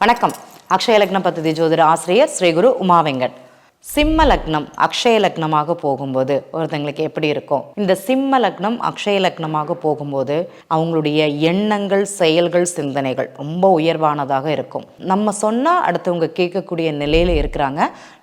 வணக்கம். அக்ஷய லக்னம் பദ്ധதி ஜோதிட ஆசிரியர் ஸ்ரீ குரு உமா வெங்கட். சிம்ம லக்னம் அக்ஷய லக்னமாக போகும்போது ஒருத்தங்களுக்கு எப்படி இருக்கும்? இந்த சிம்ம லக்னம் அக்ஷய லக்னமாக போகும்போது அவங்களுடைய எண்ணங்கள், செயல்கள், சிந்தனைகள் ரொம்ப உயர்வானதாக இருக்கும். நம்ம சொன்னால் அடுத்தவங்க கேட்கக்கூடிய நிலையில் இருக்கிறாங்க.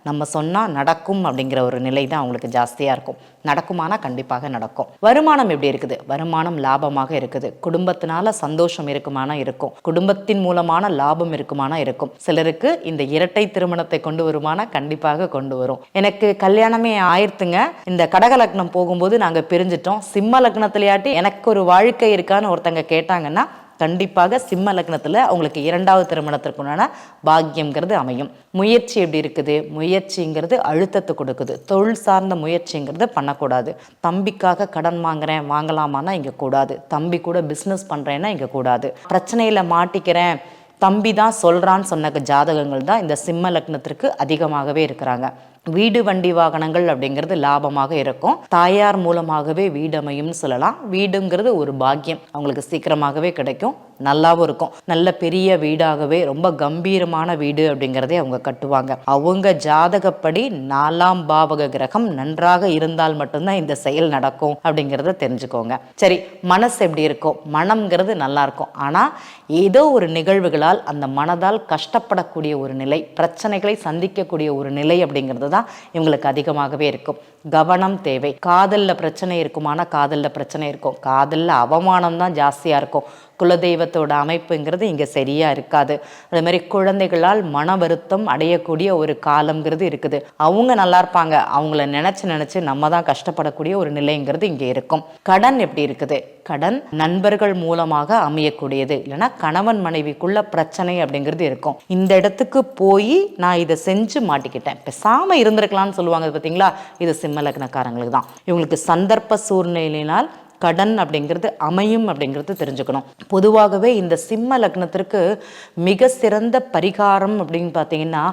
நம்ம சொன்னால் நடக்கும் அப்படிங்கிற ஒரு நிலை தான் அவங்களுக்கு ஜாஸ்தியாக இருக்கும். நடக்குமானா கண்டிப்பாக நடக்கும். வருமானம் எப்படி இருக்குது? வருமானம் லாபமாக இருக்குது. குடும்பத்தினால சந்தோஷம் இருக்குமானா இருக்கும். குடும்பத்தின் மூலமான லாபம் இருக்குமானா இருக்கும். சிலருக்கு இந்த இரட்டை திருமணத்தை கொண்டு வருமானா கண்டிப்பாக கொண்டு வரும். எனக்கு கல்யாணமே ஆயிடுத்துங்க, இந்த கடக லக்னம் போகும்போது நாங்கள் பிரிஞ்சிட்டோம், சிம்ம லக்னத்திலேயாட்டி எனக்கு ஒரு வாழ்க்கை இருக்கான்னு ஒருத்தங்க கேட்டாங்கன்னா கண்டிப்பாக சிம்ம லக்னத்தில் அவங்களுக்கு இரண்டாவது திருமணத்திற்குண்டான பாக்கியம்ங்கிறது அமையும். முயற்சி எப்படி இருக்குது? முயற்சிங்கிறது அழுத்தத்தை கொடுக்குது. தொழில் சார்ந்த முயற்சிங்கிறது பண்ணக்கூடாது. தம்பிக்காக கடன் வாங்கலாமான்னா இங்கே கூடாது. தம்பி கூட பிஸ்னஸ் பண்ணுறேன்னா இங்கே கூடாது. பிரச்சனையில் மாட்டிக்கிறேன், தம்பி தான் சொல்கிறான்னு சொன்ன ஜாதகங்கள் தான் இந்த சிம்ம லக்னத்திற்கு அதிகமாகவே இருக்கிறாங்க. வீடு வண்டி வாகனங்கள் அப்படிங்கிறது லாபமாக இருக்கும். தாயார் மூலமாகவே வீடு அமையும்னு சொல்லலாம். வீடுங்கிறது ஒரு பாக்கியம், அவங்களுக்கு சீக்கிரமாகவே கிடைக்கும், நல்லாவும் இருக்கும். நல்ல பெரிய வீடாகவே ரொம்ப கம்பீரமான வீடு அப்படிங்கிறதே அவங்க கட்டுவாங்க. அவங்க ஜாதகப்படி 4ஆம் பாவக கிரகம் நன்றாக இருந்தால் மட்டும்தான் இந்த செயல் நடக்கும் அப்படிங்கிறத தெரிஞ்சுக்கோங்க. சரி, மனசு எப்படி இருக்கும்? மனம்ங்கிறது நல்லா இருக்கும். ஆனால் ஏதோ ஒரு நிகழ்வுகளால் அந்த மனதால் கஷ்டப்படக்கூடிய ஒரு நிலை, பிரச்சனைகளை சந்திக்கக்கூடிய ஒரு நிலை அப்படிங்கிறது தான் இவங்களுக்கு அதிகமாகவே இருக்கும். கவனம் தேவை. காதலில் பிரச்சனை இருக்குமானா காதலில் பிரச்சனை இருக்கும். காதலில் அவமானம் தான் ஜாஸ்தியாக இருக்கும். குலதெய்வத்தோட அமைப்புங்கிறது இங்கே சரியாக இருக்காது. அதே மாதிரி குழந்தைகளால் மன வருத்தம் அடையக்கூடிய ஒரு காலம்ங்கிறது இருக்குது. அவங்க நல்லா இருப்பாங்க, அவங்கள நினச்சி நம்ம தான் கஷ்டப்படக்கூடிய ஒரு நிலைங்கிறது இங்கே இருக்கும். கடன் எப்படி இருக்குது? கடன் நண்பர்கள் மூலமாக அமையக்கூடியது, இல்லைன்னா கணவன் மனைவிக்குள்ள பிரச்சனை அப்படிங்கிறது இருக்கும். இந்த இடத்துக்கு போய் நான் இதை செஞ்சு மாட்டிக்கிட்டேன், பேசாமல் இருந்திருக்கலாம்னு சொல்லுவாங்க பார்த்தீங்களா? இது சிம்ம லக்னக்காரங்களுக்கு தான். இவங்களுக்கு சந்தர்ப்ப சூழ்நிலையினால் கடன் அப்படிங்கிறது அமையும் அப்படிங்கிறது தெரிஞ்சுக்கணும். பொதுவாகவே இந்த சிம்ம லக்னத்திற்கு மிக சிறந்த பரிகாரம் அப்படின்னு பார்த்தீங்கன்னா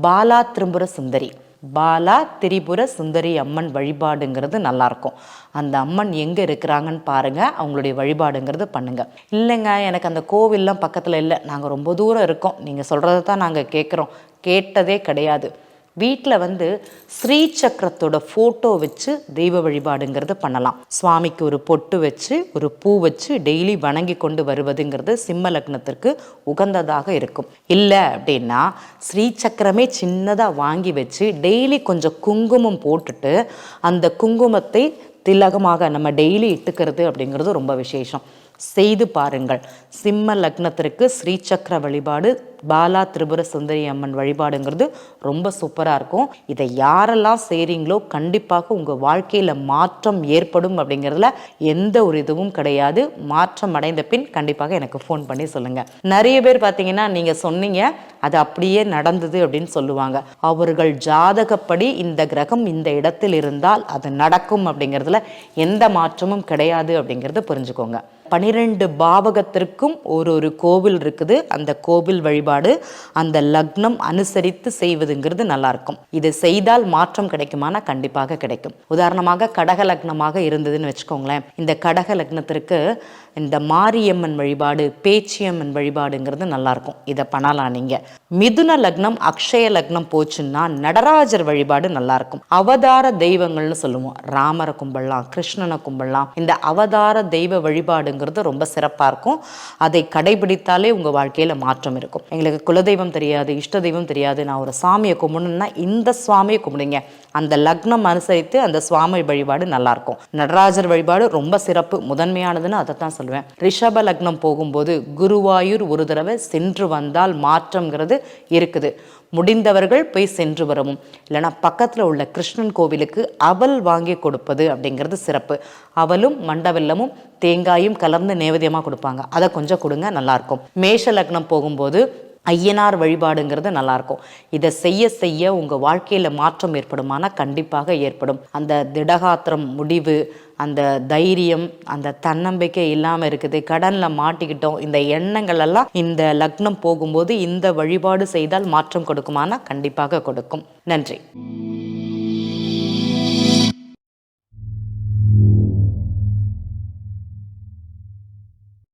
பாலா திரிபுர சுந்தரி, பாலா திரிபுர சுந்தரி அம்மன் வழிபாடுங்கிறது நல்லாயிருக்கும். அந்த அம்மன் எங்கே இருக்கிறாங்கன்னு பாருங்கள், அவங்களுடைய வழிபாடுங்கிறது பண்ணுங்கள். இல்லைங்க எனக்கு அந்த கோவில்லாம் பக்கத்தில் இல்லை, நாங்கள் ரொம்ப தூரம் இருக்கோம், நீங்கள் சொல்கிறத தான் நாங்கள் கேட்குறோம், கேட்டதே கிடையாது. வீட்டில் ஸ்ரீ சக்கரத்தோட ஃபோட்டோ வச்சு தெய்வ வழிபாடுங்கிறது பண்ணலாம். சுவாமிக்கு ஒரு பொட்டு வச்சு ஒரு பூ வச்சு டெய்லி வணங்கி கொண்டு வருவதுங்கிறது சிம்ம லக்னத்திற்கு உகந்ததாக இருக்கும். இல்லை அப்படின்னா ஸ்ரீ சக்கரமே சின்னதாக வாங்கி வச்சு டெய்லி கொஞ்சம் குங்குமம் போட்டுட்டு அந்த குங்குமத்தை திலகமாக நம்ம டெய்லி இட்டுக்கிறது அப்படிங்கிறது ரொம்ப விசேஷம். செய்து பாருங்கள். சிம்ம லக்னத்திற்கு ஸ்ரீசக்கர வழிபாடு, பாலா திரிபுர சுந்தரி அம்மன் வழிபாடுங்கிறது ரொம்ப சூப்பராக இருக்கும். இதை யாரெல்லாம் செய்கிறீங்களோ கண்டிப்பாக உங்கள் வாழ்க்கையில் மாற்றம் ஏற்படும் அப்படிங்கிறதுல எந்த ஒரு இதுவும் கிடையாது. மாற்றம் அடைந்த பின் கண்டிப்பாக எனக்கு ஃபோன் பண்ணி சொல்லுங்கள். நிறைய பேர் பார்த்தீங்கன்னா நீங்கள் சொன்னீங்க அது அப்படியே நடந்தது அப்படின்னு சொல்லுவாங்க. அவர்கள் ஜாதகப்படி இந்த கிரகம் இந்த இடத்தில் இருந்தால் அது நடக்கும் அப்படிங்கிறதுல எந்த மாற்றமும் கிடையாது அப்படிங்கிறத புரிஞ்சுக்கோங்க. 12 பாவகத்திற்கும் ஒரு கோவில் இருக்குது. அந்த கோவில் வழிபாடு அந்த லக்னம் அனுசரித்து செய்வதுங்கிறது நல்லாயிருக்கும். இது செய்தால் மாற்றம் கிடைக்குமானா கண்டிப்பாக கிடைக்கும். உதாரணமாக கடக லக்னமாக இருந்ததுன்னு வச்சுக்கோங்களேன். இந்த கடக லக்னத்திற்கு இந்த மாரியம்மன் வழிபாடு, பேச்சியம்மன் வழிபாடுங்கிறது நல்லாயிருக்கும். இதை பண்ணலாம் நீங்கள். மிதுன லக்னம் அக்ஷய லக்னம் போச்சுன்னா நடராஜர் வழிபாடு நல்லாயிருக்கும். அவதார தெய்வங்கள்னு சொல்லுவோம். ராமரை கும்பிடலாம், கிருஷ்ணனை கும்பிடலாம். இந்த அவதார தெய்வ வழிபாடுங்கிறது ரொம்ப சிறப்பாக இருக்கும். அதை கடைபிடித்தாலே உங்கள் வாழ்க்கையில் மாற்றம் இருக்கும். எங்களுக்கு குலதெய்வம் தெரியாது, இஷ்ட தெய்வம் தெரியாது, நான் ஒரு சாமியை கும்பிடணும்னா இந்த சுவாமியை கும்பிடுங்க. அந்த லக்னம் அனுசரித்து அந்த சுவாமி வழிபாடு நல்லாயிருக்கும். நடராஜர் வழிபாடு ரொம்ப சிறப்பு, முதன்மையானதுன்னு அதை தான் சொல்லுவேன். ரிஷப லக்னம் போகும்போது குருவாயூர் ஒரு தடவை சென்று வந்தால் மாற்றம்ங்கிறது இருக்குது. முடிந்தவர்கள் போய் சென்று வரவும், இல்லைனா பக்கத்தில் உள்ள கிருஷ்ணன் கோவிலுக்கு அவல் வாங்கி கொடுப்பது அப்படிங்கிறது சிறப்பு. அவலும் மண்டவெல்லமும் தேங்காயும் கலர்ந்து நேவேத்தியமாக கொடுப்பாங்க, அதை கொஞ்சம் கொடுங்க, நல்லாயிருக்கும். மேஷ லக்னம் போகும்போது ஐயனார் வழிபாடுங்கிறது நல்லாயிருக்கும். இதை செய்ய செய்ய உங்கள் வாழ்க்கையில் மாற்றம் ஏற்படுமானா கண்டிப்பாக ஏற்படும். அந்த திடகாத்திரம் முடிவு, அந்த தைரியம், அந்த தன்னம்பிக்கை இல்லாமல் இருக்குது, கடனில் மாட்டிக்கிட்டோம், இந்த எண்ணங்கள் எல்லாம் இந்த லக்னம் போகும்போது இந்த வழிபாடு செய்தால் மாற்றம் கொடுக்குமானா கண்டிப்பாக கொடுக்கும். நன்றி.